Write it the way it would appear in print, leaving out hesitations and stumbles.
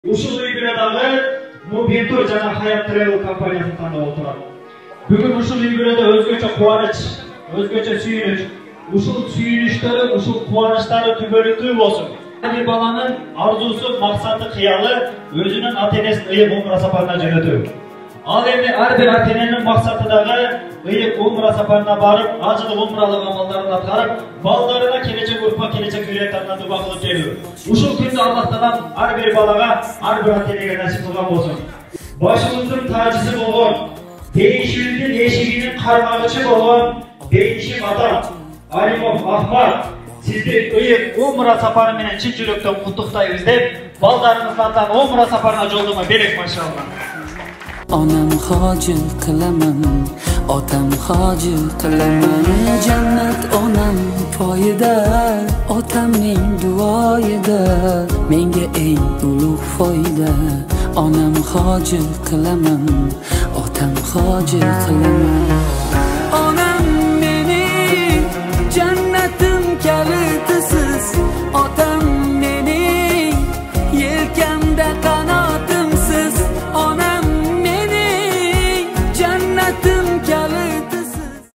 Ушул үй-бүлөдөгү Мубинтур жана Хаят Travel компаниясын тандап отурат. Бүгүн ушул үй-бүлөдө өзгөчө кубаныч, өзгөчө сүйүнүч, ушул сүйүнүчтөрү, ушул кубанычтары түбөлүктүү болсун. Ар баланын арзусу, максаты, кыялы өзүнүн ата-энесин ыйык умра сапарына жөнөтүү. Ал эми ар бир ата-эненин максаты дагы ыйык умра сапарына барып, ажылык умралык амалдарын аткарып, балдарына келечек урпа, келечек зурриятына дуба кылып келүү. Ушул күндө Аллахтан ар бир балага, ар бир ата-энеге насип кылган болсун. Башыбыздын тажысы болгон, дейишибиздин эшигинин кармагычы болгон Бейишим ата Алимов Ахмат сизди ыйык умра сапары менен чын жүрөктөн куттуктайбыз деп, балдарыңыздан умра сапарына жолдомо берек машалла. Onam hojil qilaman, otam hojil qilaman. Jannat onam poyida, otamning duoyida. Menga eng ulug' foyda. Onam hojil qilaman, otam hojil qilaman.